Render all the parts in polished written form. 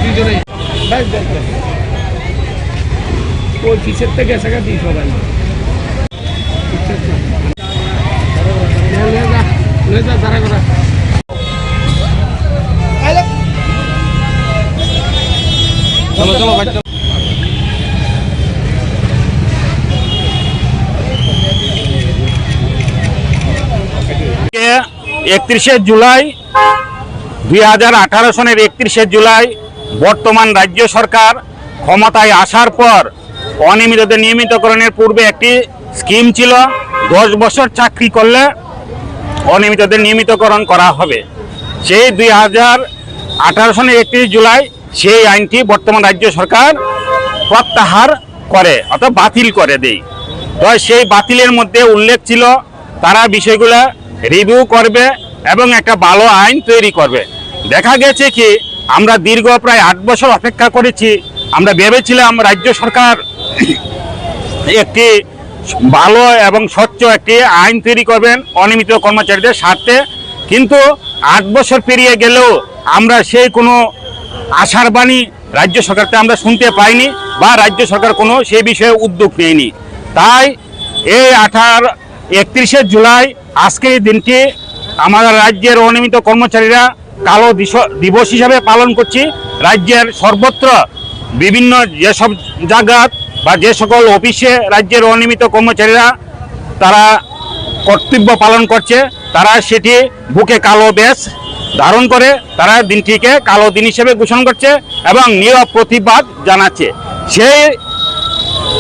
দুজনে ওই ফিসের থেকে এসে দিই সবাই তারা করা চলো চলো বাচ্চা 31 জুলাই 2018 সনের 31 জুলাই বর্তমান রাজ্য সরকার ক্ষমতায় আসার পর অনিয়মিতদের নিয়মিতকরণের পূর্বে একটি স্কিম ছিল 10 বছর চাকরি করলে অনিয়মিতদের নিয়মিতকরণ করা হবে। সেই 2018 সনের 31 জুলাই সেই আইনটি বর্তমান রাজ্য সরকার প্রত্যাহার করে অর্থাৎ বাতিল করে দেয়। তো সেই বাতিলের মধ্যে উল্লেখ ছিল তারা বিষয়গুলো রিভিউ করবে এবং একটা ভালো আইন তৈরি করবে। দেখা গেছে কি আমরা দীর্ঘ প্রায় 8 বছর অপেক্ষা করেছি। আমরা ভেবেছিলাম রাজ্য সরকার একটি ভালো এবং স্বচ্ছ একটি আইন তৈরি করবেন অনিয়মিত কর্মচারীদের স্বার্থে, কিন্তু 8 বছর পেরিয়ে গেলেও আমরা সেই কোনো আশার বাণী রাজ্য সরকারকে আমরা শুনতে পাইনি বা রাজ্য সরকার কোনো সেই বিষয়ে উদ্যোগ নেয়নি। তাই এই 31 জুলাই আজকের এই দিনটি আমাদের রাজ্যের অনিয়মিত কর্মচারীরা কালো দিবস হিসাবে পালন করছি। রাজ্যের সর্বত্র বিভিন্ন যেসব জায়গা বা যে সকল অফিসে রাজ্যের অনিয়মিত কর্মচারীরা তারা কর্তব্য পালন করছে, তারা সেটি বুকে কালো ব্যাজ ধারণ করে তারা দিনটিকে কালো দিন হিসেবে ঘোষণা করছে এবং নীরব প্রতিবাদ জানাচ্ছে।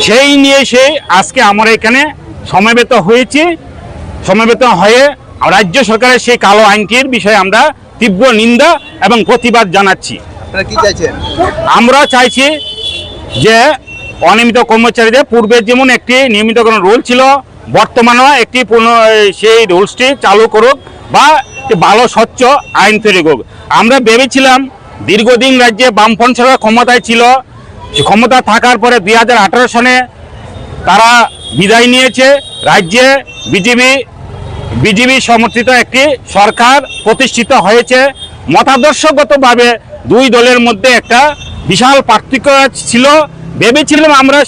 সেই নিয়ে আজকে আমরা এখানে সমবেত হয়েছি। সমবেত হয়ে রাজ্য সরকারের সেই কালো আইনটির বিষয়ে আমরা তীব্র নিন্দা এবং প্রতিবাদ জানাচ্ছি। আপনারা কি চাইছেন? আমরা চাইছি যে অনিয়মিত কর্মচারীদের পূর্বে যেমন একটি নিয়মিতকরণ রুল ছিল, বর্তমানেও একটি সেই রুলসটি চালু করুক বা ভালো স্বচ্ছ আইন তৈরি করুক। আমরা ভেবেছিলাম দীর্ঘদিন রাজ্যে বামফ্রন্ট সরকার ক্ষমতায় ছিল, ক্ষমতা থাকার পরে 2018 সনে তারা বিদায় নিয়েছে। রাজ্যে বিজেপি সমর্থিত একটি সরকার প্রতিষ্ঠিত হয়েছে। মতাদর্শগতভাবে দুই দলের মধ্যে একটা বিশাল পার্থক্য ছিল। ভেবেছিলাম আমরা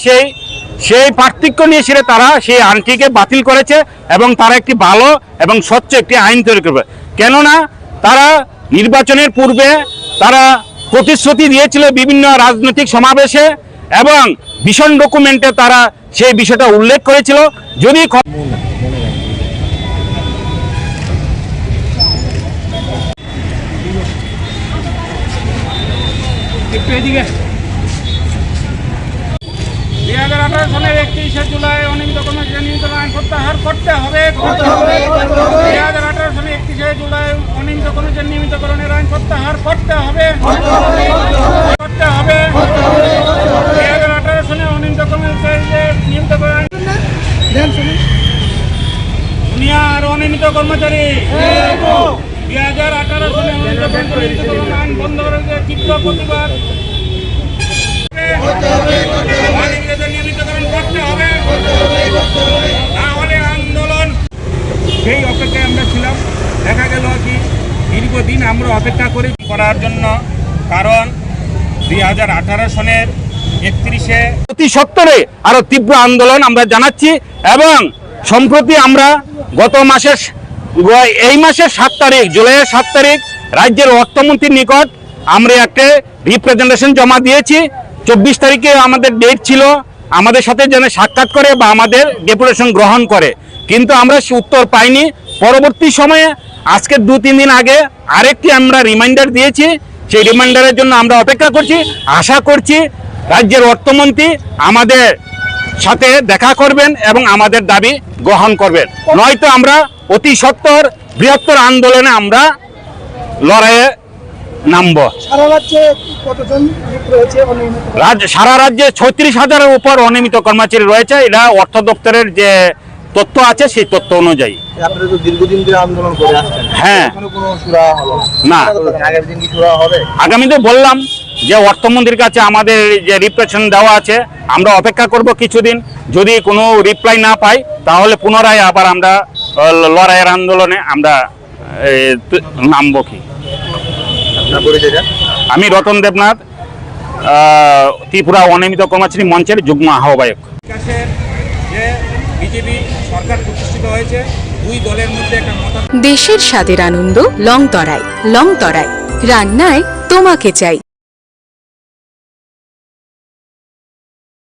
সেই পার্থক্য নিয়ে তারা সেই আইনটিকে বাতিল করেছে এবং তারা একটি ভালো এবং স্বচ্ছ একটি আইন তৈরি করবে। কেননা তারা নির্বাচনের পূর্বে তারা প্রতিশ্রুতি দিয়েছিল বিভিন্ন রাজনৈতিক সমাবেশে এবং ভীষণ ডকুমেন্টে তারা সেই বিষয়টা উল্লেখ করেছিল। যদি একটু এদিকে 2018 সালের 31 জুলাই অনিয়মিত কর্মচারী নিয়মিতকরণ আইন প্রত্যাহার করতে হবে। 2018 সালের 31 জুলাই অনিয়মিত কর্মচারী নিয়মিতকরণের আইন প্রত্যাহার করতে হবে। 2018 সালে অনিয়মিত কর্মচারীদের নিয়মিতকরণ দুনিয়া আর অনিয়মিত কর্মচারী 2018 সালে অনিয়মিত কর্মচারী আইন বন্ধ করে তীব্র প্রতিবাদ নিয়মিতকরণ করতে হবে, না হলে আন্দোলন। সেই অপেক্ষায় আমরা ছিলাম। দেখা গেল কি দীর্ঘদিন আমরা অপেক্ষা করার জন্য, কারণ 2018 সনের 31-এ অতি সত্বরে আরো তীব্র আন্দোলন আমরা জানাচ্ছি। এবং সম্প্রতি আমরা এই মাসের 7 তারিখ জুলাইয়ের 7 তারিখ রাজ্যের অর্থমন্ত্রীর নিকট আমরা একটা রিপ্রেজেন্টেশন জমা দিয়েছি। 24 তারিখে আমাদের ডেট ছিল আমাদের সাথে যেন সাক্ষাৎ করে বা আমাদের ডেপুটেশন গ্রহণ করে, কিন্তু আমরা সে উত্তর পাইনি। পরবর্তী সময়ে আজকে 2-3 দিন আগে আরেকটি আমরা রিমাইন্ডার দিয়েছি। সেই রিমাইন্ডারের জন্য আমরা অপেক্ষা করছি। আশা করছি রাজ্যের অর্থমন্ত্রী আমাদের সাথে দেখা করবেন এবং আমাদের দাবি গ্রহণ করবেন, নয়তো আমরা অতি সত্বর বৃহত্তর আন্দোলনে আমরা লড়াইয়ে নামব। সারা রাজ্যে কতজন রয়েছে অনিয়মিত? সারা রাজ্যে 36,000-এর উপর অনিয়মিত কর্মচারী রয়েছে। এটা অর্থ দপ্তরের যে তথ্য আছে সেই তথ্য অনুযায়ী। আপনারা তো দীর্ঘদিন ধরে আন্দোলন করে আসছেন, হ্যাঁ, কোনো সুরা হলো না? আগামী দিন কি সুরা হবে? আগামীতে বললাম যে অর্থমন্ত্রীর কাছে আমাদের যে রিপ্রেজেন্টেশন দেওয়া আছে, আমরা অপেক্ষা করব কিছুদিন। যদি কোনো রিপ্লাই না পাই তাহলে পুনরায় আবার আমরা লড়াইয়ের আন্দোলনে আমরা নামবো। কি আমি রতন দেবনাথ, ত্রিপুরা অনিয়মিত কর্মচারী মঞ্চের যুগ্ম আহ্বায়ক। বিকাশের যে বিজেপি সরকার প্রতিষ্ঠিত হয়েছে, দুই দলের মধ্যে একটা মত দেশের স্বাদের আনন্দ লংতরায়। লংতরায় রান্নায় তোমাকে চাই।